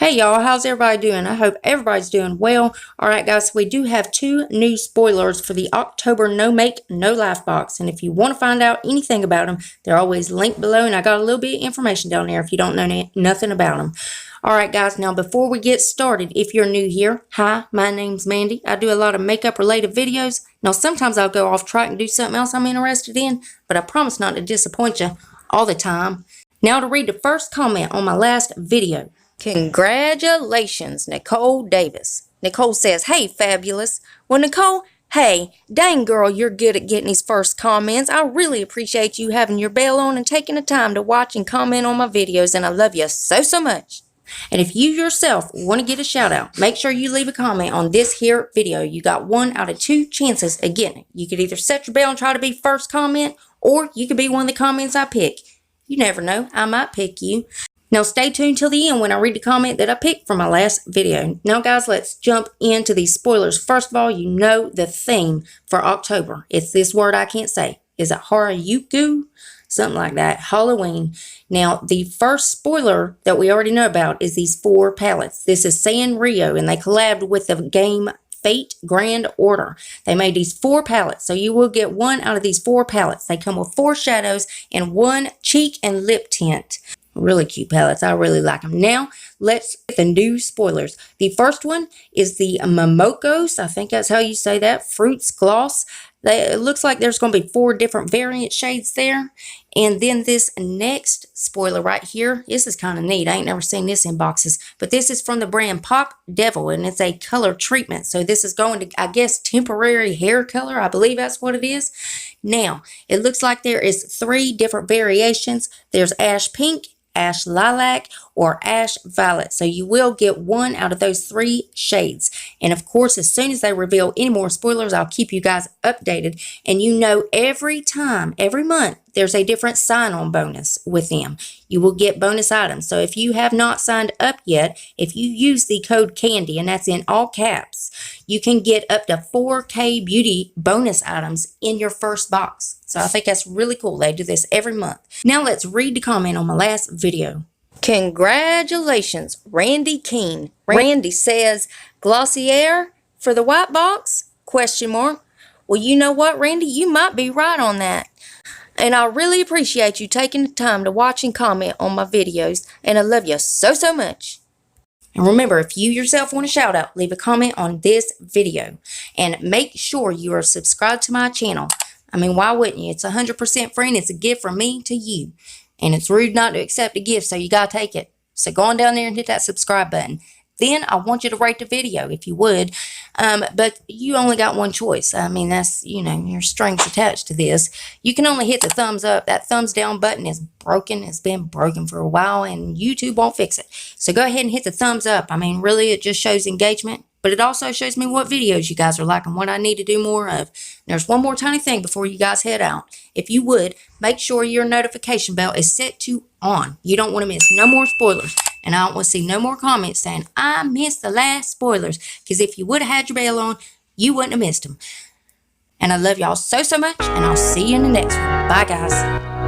Hey y'all, how's everybody doing? I hope everybody's doing well. Alright guys, so we do have 2 new spoilers for the October No Make, No Life box. And if you want to find out anything about them, they're always linked below. And I got a little bit of information down there if you don't know nothing about them. Alright guys, now before we get started, if you're new here, hi, my name's Mandy. I do a lot of makeup related videos. Now sometimes I'll go off track and do something else I'm interested in, but I promise not to disappoint you all the time. Now to read the first comment on my last video. Congratulations, Nicole Davis. Nicole says, hey, fabulous. Well, Nicole, hey, dang girl, you're good at getting these first comments. I really appreciate you having your bell on and taking the time to watch and comment on my videos, and I love you so much. And if you yourself want to get a shout out, make sure you leave a comment on this here video. You got 1 out of 2 chances of getting it. You could either set your bell and try to be first comment, or you could be one of the comments I pick. You never know, I might pick you. Now stay tuned till the end when I read the comment that I picked from my last video. Now guys, let's jump into these spoilers. First of all, you know the theme for October. It's this word I can't say. Is it harajuku? Something like that. Halloween. Now the first spoiler that we already know about is these 4 palettes. This is Sanrio, and they collabed with the game Fate Grand Order. They made these 4 palettes, so you will get 1 out of these 4 palettes. They come with 4 shadows and 1 cheek and lip tint. Really cute palettes. I really like them. Now, let's get the new spoilers. The first one is the momocos. I think that's how you say that. Fruits gloss. It looks like there's going to be 4 different variant shades there. And then this next spoiler right here. This is kind of neat. I ain't never seen this in boxes. But this is from the brand Pop Devil, and it's a color treatment. So this is going to, I guess, temporary hair color. I believe that's what it is. Now, it looks like there is 3 different variations. There's ash pink, ash lilac, or ash violet. So you will get 1 out of those 3 shades. And of course, as soon as they reveal any more spoilers, I'll keep you guys updated. And you know, every time, every month, there's a different sign-on bonus with them. You will get bonus items. So if you have not signed up yet, if you use the code CANDY, and that's in all caps, you can get up to 4K beauty bonus items in your first box. So I think that's really cool. They do this every month. Now let's read the comment on my last video. Congratulations, Randy Keene. Randy says, Glossier for the white box? Question mark. Well, you know what, Randy? You might be right on that. And I really appreciate you taking the time to watch and comment on my videos. And I love you so much. And remember, if you yourself want a shout out, leave a comment on this video. And make sure you are subscribed to my channel. I mean, why wouldn't you? It's 100% free and it's a gift from me to you. And it's rude not to accept a gift, so you gotta take it. So go on down there and hit that subscribe button. Then I want you to rate the video if you would. But you only got 1 choice. I mean, that's, you know, your strings attached to this. You can only hit the thumbs up. That thumbs down button is broken. It's been broken for a while and YouTube won't fix it. So go ahead and hit the thumbs up. I mean, really, it just shows engagement. But it also shows me what videos you guys are liking, what I need to do more of. And there's one more tiny thing before you guys head out. If you would, make sure your notification bell is set to on. You don't want to miss no more spoilers. And I don't want to see no more comments saying, I missed the last spoilers. Because if you would have had your bell on, you wouldn't have missed them. And I love y'all so much. And I'll see you in the next one. Bye, guys.